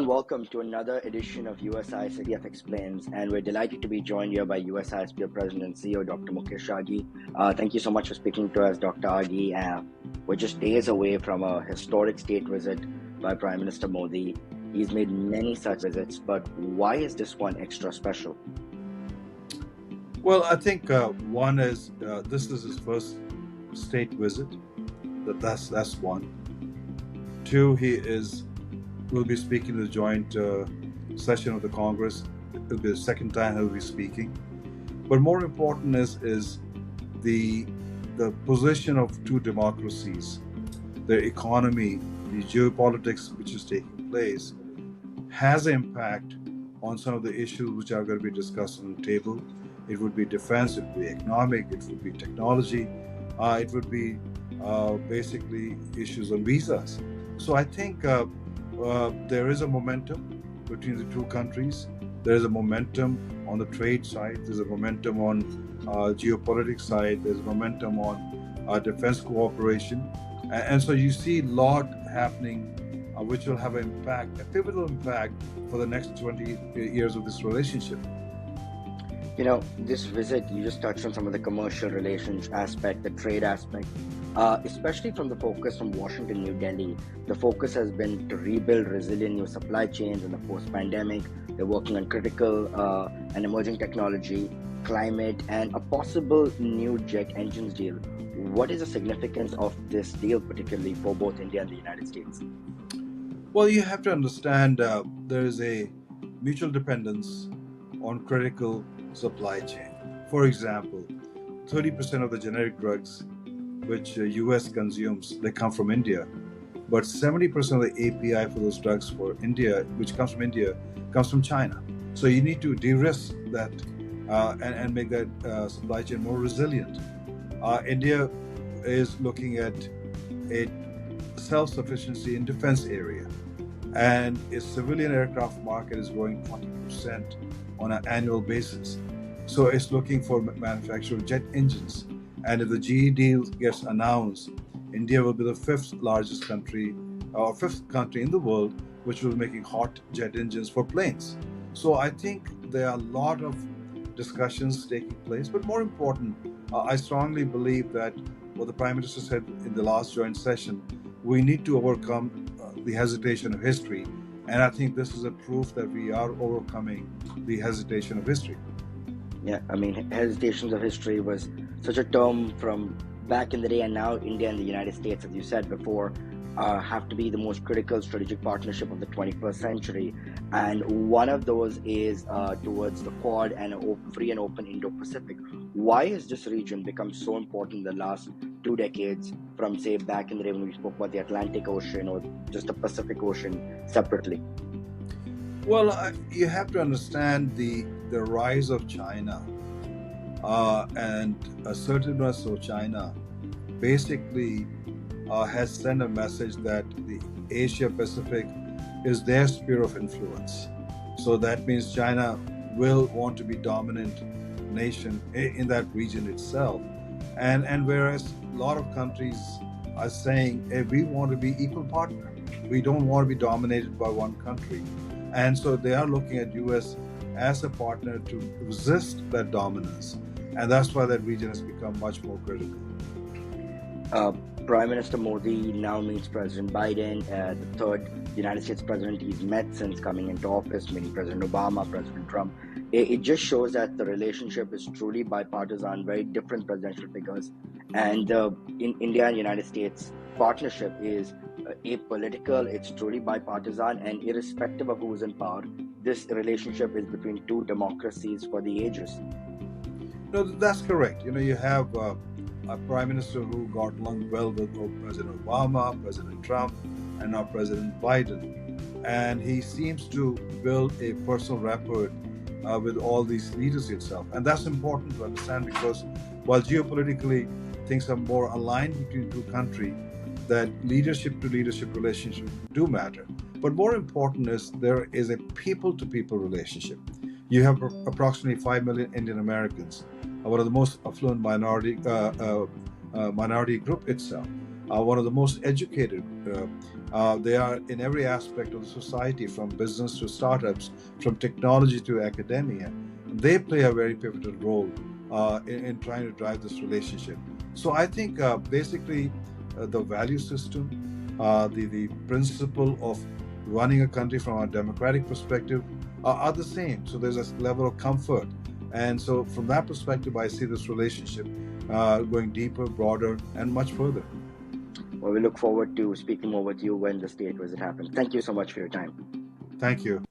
welcome to another edition of USCF Explains. And we're delighted to be joined here by USISPF President and CEO Dr. Mukesh Aghi. Thank you so much for speaking to us, Dr. Aghi. We're just days away from a historic state visit by Prime Minister Modi. He's made many such visits, but why is this one extra special? Well, I think one is this is his first state visit. That's one. Two, he will be speaking to the joint session of the Congress. It'll be the second time he'll be speaking. But more important is the position of two democracies, their economy, the geopolitics which is taking place, has an impact on some of the issues which are going to be discussed on the table. It would be defense, it would be economic, it would be technology, it would be basically issues on visas. So I think there is a momentum between the two countries. There is a momentum on the trade side. There's a momentum on geopolitics side. There's a momentum on defense cooperation. And so you see a lot happening which will have an impact, a pivotal impact for the next 20 years of this relationship. You know, this visit, you just touched on some of the commercial relations aspect, the trade aspect, especially from the focus from Washington, New Delhi. The focus has been to rebuild resilient new supply chains in the post-pandemic. They're working on critical and emerging technology, climate, and a possible new jet engines deal. What is the significance of this deal, particularly for both India and the United States? Well, you have to understand there is a mutual dependence on critical supply chain. For example, 30% of the generic drugs which US consumes, they come from India, but 70% of the API for those drugs for India, which comes from India, comes from China. So you need to de-risk that and make that supply chain more resilient. India is looking at a self-sufficiency in defense area, and its civilian aircraft market is growing 20% on an annual basis. So it's looking for manufacture of jet engines. And if the GE deal gets announced, India will be the fifth country in the world which will be making hot jet engines for planes. So I think there are a lot of discussions taking place. But more important, I strongly believe that what the Prime Minister said in the last joint session, we need to overcome the hesitation of history. And I think this is a proof that we are overcoming the hesitation of history. Yeah, I mean, hesitations of history was such a term from back in the day, and now India and the United States, as you said before, have to be the most critical strategic partnership of the 21st century. And one of those is towards the Quad and free and open Indo-Pacific. Why has this region become so important in the last 2 decades from, say, back in the day when we spoke about the Atlantic Ocean or just the Pacific Ocean separately? Well, you have to understand the rise of China and assertiveness of China basically has sent a message that the Asia Pacific is their sphere of influence. So that means China will want to be dominant nation in that region itself. And whereas a lot of countries are saying, hey, we want to be equal partner. We don't want to be dominated by one country. And so they are looking at US as a partner to resist that dominance. And that's why that region has become much more critical. Prime Minister Modi now meets President Biden, the third United States president he's met since coming into office, meeting President Obama, President Trump. It just shows that the relationship is truly bipartisan, very different presidential figures. And in India and United States partnership is apolitical, it's truly bipartisan, and irrespective of who's in power, this relationship is between two democracies for the ages. No, that's correct. You have a prime minister who got along well with President Obama, President Trump, and now President Biden. And he seems to build a personal rapport with all these leaders itself. And that's important to understand, because while geopolitically things are more aligned between two countries, that leadership to leadership relationship do matter. But more important is there is a people to people relationship. You have approximately 5 million Indian Americans, one of the most affluent minority group itself. one of the most educated. They are in every aspect of the society, from business to startups, from technology to academia. They play a very pivotal role in trying to drive this relationship. So I think basically the value system, the principle of running a country from a democratic perspective are the same. So there's a level of comfort. And so from that perspective, I see this relationship going deeper, broader, and much further. Well, we look forward to speaking more with you when the state visit happens. Thank you so much for your time. Thank you.